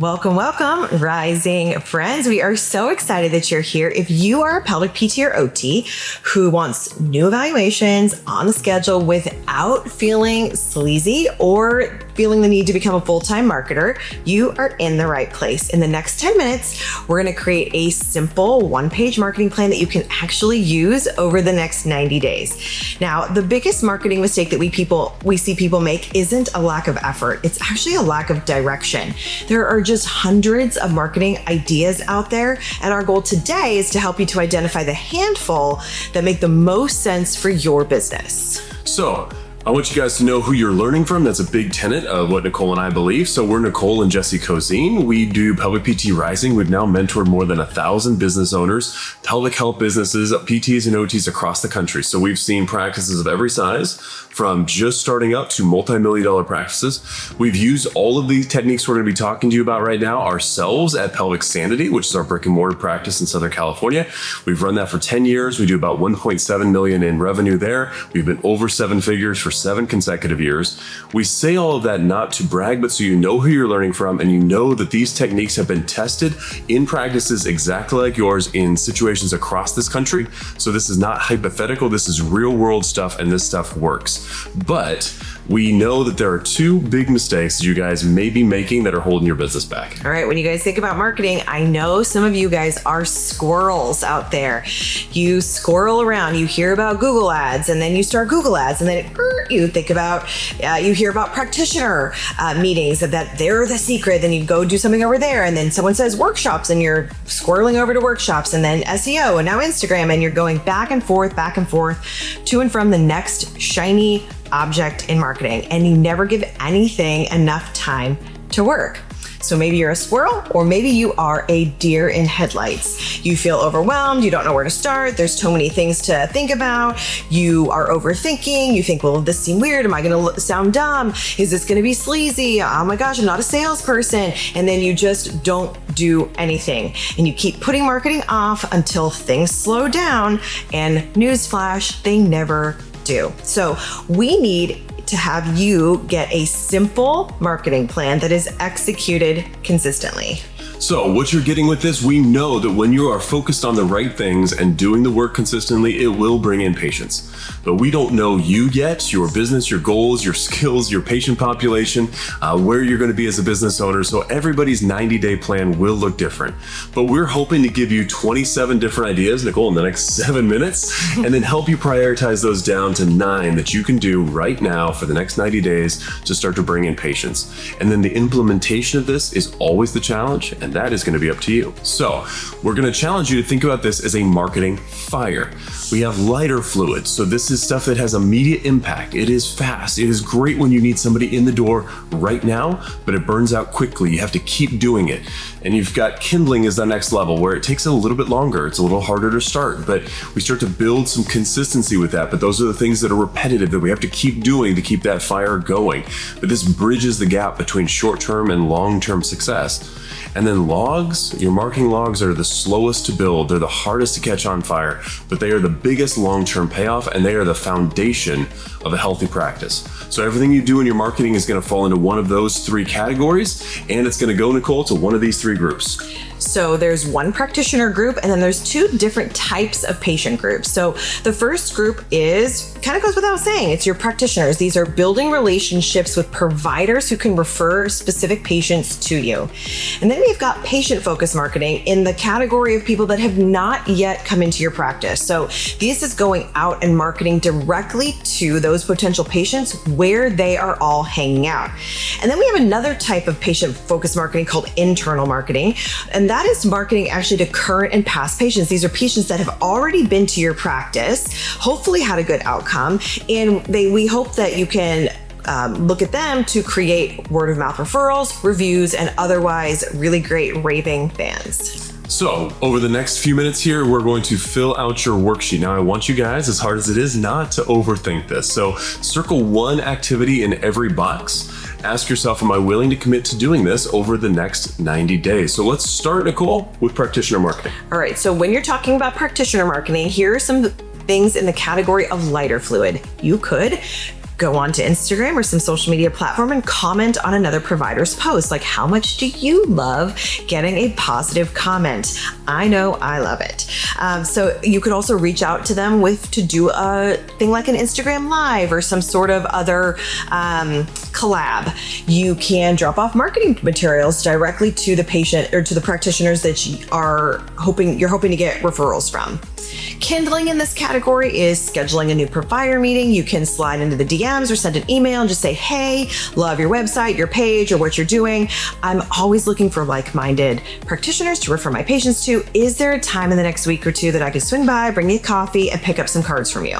Welcome, Rising friends. We are so excited that you're here. If you are a pelvic PT or OT who wants new evaluations on the schedule without feeling sleazy or feeling the need to become a full-time marketer, you are in the right place. In the next 10 minutes, we're going to create a simple one-page marketing plan that you can actually use over the next 90 days. Now, the biggest marketing mistake that we see people make isn't a lack of effort. It's actually a lack of direction. There are just hundreds of marketing ideas out there, and our goal today is to help you to identify the handful that make the most sense for your business. So, I want you guys to know who you're learning from. That's a big tenet of what Nicole and I believe. So we're Nicole and Jesse Cozean. We do Pelvic PT Rising. We've now mentored more than 1,000 business owners, pelvic health businesses, PTs and OTs across the country. So we've seen practices of every size, from just starting up to multi-million-dollar practices. We've used all of these techniques we're going to be talking to you about right now ourselves at Pelvic Sanity, which is our brick and mortar practice in Southern California. We've run that for 10 years. We do about 1.7 million in revenue there. We've been over 7 figures for 7 consecutive years. We say all of that not to brag, but so you know who you're learning from and you know that these techniques have been tested in practices exactly like yours in situations across this country. So this is not hypothetical. This is real world stuff, and this stuff works. But we know that there are 2 big mistakes that you guys may be making that are holding your business back. All right, when you guys think about marketing, I know some of you guys are squirrels out there. You squirrel around, you hear about Google ads, and then you start Google ads, and then you think about, you hear about practitioner meetings, that they're the secret, then you go do something over there, and then someone says workshops, and you're squirreling over to workshops, and then SEO, and now Instagram, and you're going back and forth, to and from the next shiny object in marketing, and you never give anything enough time to work. So maybe you're a squirrel, or maybe you are a deer in headlights. You feel overwhelmed, you don't know where to start, there's so many things to think about, you are overthinking, you think, well, this seems weird, am I gonna sound dumb? Is this gonna be sleazy? Oh my gosh, I'm not a salesperson. And then you just don't do anything. And you keep putting marketing off until things slow down, and newsflash, they never do. So we need to have you get a simple marketing plan that is executed consistently. So what you're getting with this, we know that when you are focused on the right things and doing the work consistently, it will bring in patients. But we don't know you yet, your business, your goals, your skills, your patient population, where you're going to be as a business owner. So everybody's 90-day plan will look different. But we're hoping to give you 27 different ideas, Nicole, in the next 7 minutes, and then help you prioritize those down to 9 that you can do right now for the next 90 days to start to bring in patients. And then the implementation of this is always the challenge, and that is going to be up to you. So we're going to challenge you to think about this as a marketing fire. We have lighter fluid. So this is stuff that has immediate impact. It is fast. It is great when you need somebody in the door right now, but it burns out quickly. You have to keep doing it. And you've got kindling as the next level, where it takes a little bit longer. It's a little harder to start, but we start to build some consistency with that. But those are the things that are repetitive that we have to keep doing to keep that fire going. But this bridges the gap between short-term and long-term success. And then logs, your marketing logs are the slowest to build. They're the hardest to catch on fire, but they are the biggest long-term payoff, and they are the foundation of a healthy practice. So everything you do in your marketing is going to fall into one of those 3 categories, and it's going to go, Nicole, to one of these 3 groups. So there's one practitioner group, and then there's 2 different types of patient groups. So the first group is, kind of goes without saying, it's your practitioners. These are building relationships with providers who can refer specific patients to you. And then we've got patient-focused marketing in the category of people that have not yet come into your practice. So this is going out and marketing directly to those potential patients where they are all hanging out. And then we have another type of patient-focused marketing called internal marketing. And that is marketing actually to current and past patients. These are patients that have already been to your practice, hopefully had a good outcome, and we hope that you can look at them to create word of mouth referrals, reviews, and otherwise really great raving fans. So over the next few minutes here, we're going to fill out your worksheet. Now I want you guys, as hard as it is, not to overthink this. So circle 1 activity in every box. Ask yourself, am I willing to commit to doing this over the next 90 days? So let's start, Nicole, with practitioner marketing. All right, so when you're talking about practitioner marketing, here are some things in the category of lighter fluid. You could Go onto Instagram or some social media platform and comment on another provider's post. Like, how much do you love getting a positive comment? I know I love it. So you could also reach out to them to do a thing like an Instagram Live or some sort of other collab. You can drop off marketing materials directly to the patient or to the practitioners that you're hoping to get referrals from. Kindling in this category is scheduling a new provider meeting. You can slide into the DMs or send an email and just say, hey, love your website, your page, or what you're doing. I'm always looking for like-minded practitioners to refer my patients to. Is there a time in the next week or two that I could swing by, bring you coffee, and pick up some cards from you?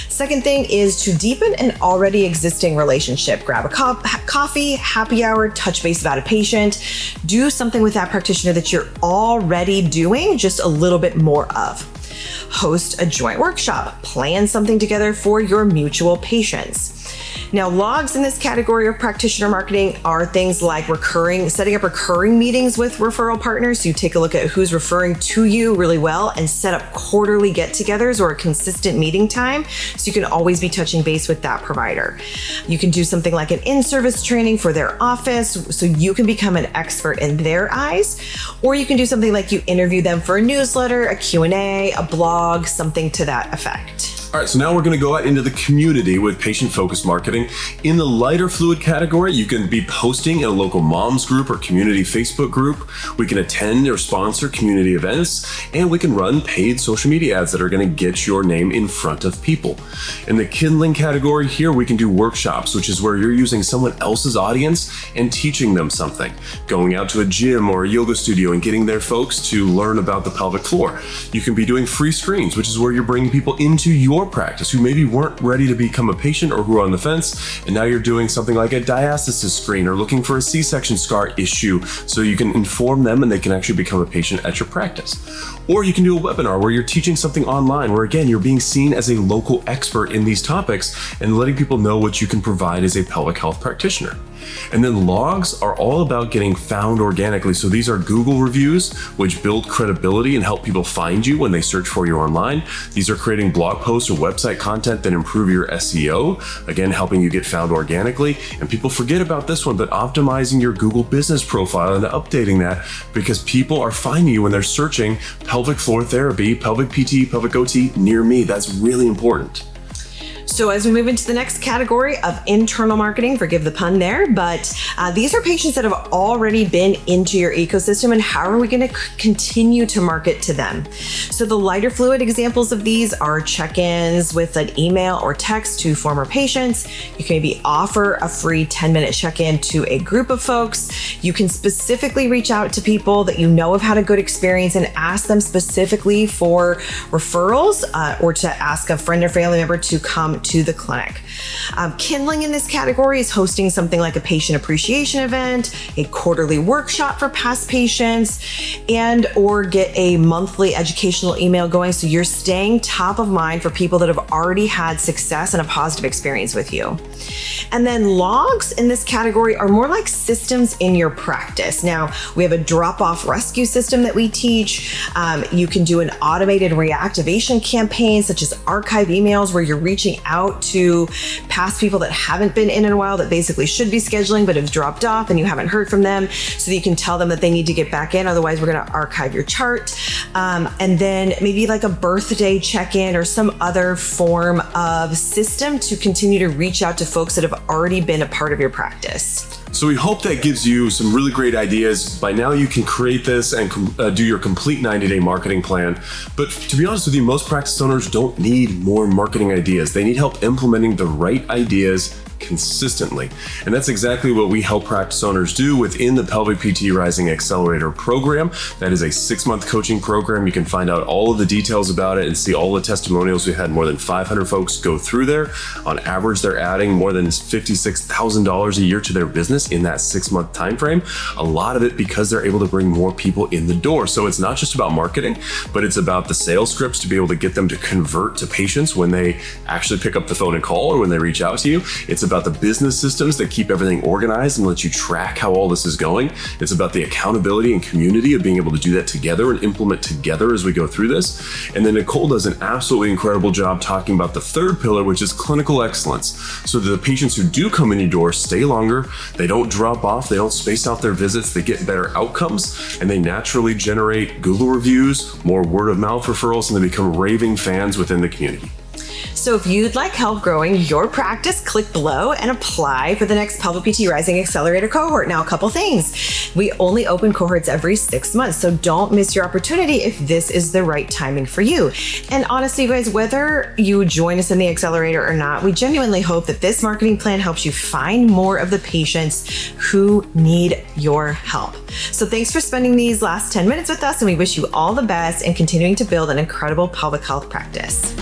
Second thing is to deepen an already existing relationship. Grab a coffee, happy hour, touch base about a patient. Do something with that practitioner that you're already doing just a little bit more of. Host a joint workshop. Plan something together for your mutual patients. Now, logs in this category of practitioner marketing are things like setting up recurring meetings with referral partners. So you take a look at who's referring to you really well and set up quarterly get-togethers or a consistent meeting time so you can always be touching base with that provider. You can do something like an in-service training for their office so you can become an expert in their eyes, or you can do something like you interview them for a newsletter, a Q&A, a blog, something to that effect. All right, so now we're going to go out into the community with patient-focused marketing. In the lighter fluid category, you can be posting in a local moms group or community Facebook group. We can attend or sponsor community events, and we can run paid social media ads that are going to get your name in front of people. In the kindling category here, we can do workshops, which is where you're using someone else's audience and teaching them something. Going out to a gym or a yoga studio and getting their folks to learn about the pelvic floor. You can be doing free screens, which is where you're bringing people into your practice who maybe weren't ready to become a patient or who are on the fence, and now you're doing something like a diastasis screen or looking for a C-section scar issue so you can inform them and they can actually become a patient at your practice. Or you can do a webinar where you're teaching something online where, again, you're being seen as a local expert in these topics and letting people know what you can provide as a pelvic health practitioner. And then logs are all about getting found organically. So these are Google reviews, which build credibility and help people find you when they search for you online. These are creating blog posts or website content that improve your SEO, again, helping you get found organically. And people forget about this one, but optimizing your Google business profile and updating that because people are finding you when they're searching pelvic floor therapy, pelvic PT, pelvic OT near me. That's really important. So as we move into the next category of internal marketing, forgive the pun there, but these are patients that have already been into your ecosystem, and how are we going to continue to market to them? So the lighter fluid examples of these are check-ins with an email or text to former patients. You can maybe offer a free 10-minute check-in to a group of folks. You can specifically reach out to people that you know have had a good experience and ask them specifically for referrals or to ask a friend or family member to come to the clinic. Kindling in this category is hosting something like a patient appreciation event, a quarterly workshop for past patients, and or get a monthly educational email going so you're staying top of mind for people that have already had success and a positive experience with you. And then logs in this category are more like systems in your practice. Now, we have a drop-off rescue system that we teach. You can do an automated reactivation campaign, such as archive emails where you're reaching out to past people that haven't been in a while that basically should be scheduling but have dropped off and you haven't heard from them, so that you can tell them that they need to get back in, otherwise we're going to archive your chart. And then maybe like a birthday check-in or some other form of system to continue to reach out to folks that have already been a part of your practice. So we hope that gives you some really great ideas. By now you can create this and do your complete 90-day marketing plan. But to be honest with you, most practice owners don't need more marketing ideas. They need help implementing the right ideas consistently. And that's exactly what we help practice owners do within the Pelvic PT Rising Accelerator program. That is a 6-month coaching program. You can find out all of the details about it and see all the testimonials. We had more than 500 folks go through there. On average, they're adding more than $56,000 a year to their business in that 6-month time frame. A lot of it because they're able to bring more people in the door. So it's not just about marketing, but it's about the sales scripts to be able to get them to convert to patients when they actually pick up the phone and call or when they reach out to you. It's about the business systems that keep everything organized and let you track how all this is going. It's about the accountability and community of being able to do that together and implement together as we go through this. And then Nicole does an absolutely incredible job talking about the third pillar, which is clinical excellence. So that the patients who do come in your door stay longer, they don't drop off, they don't space out their visits, they get better outcomes, and they naturally generate Google reviews, more word of mouth referrals, and they become raving fans within the community. So if you'd like help growing your practice, click below and apply for the next Pelvic PT Rising Accelerator cohort. Now, a couple things. We only open cohorts every 6 months, so don't miss your opportunity if this is the right timing for you. And honestly, guys, whether you join us in the accelerator or not, we genuinely hope that this marketing plan helps you find more of the patients who need your help. So thanks for spending these last 10 minutes with us, and we wish you all the best and continuing to build an incredible pelvic health practice.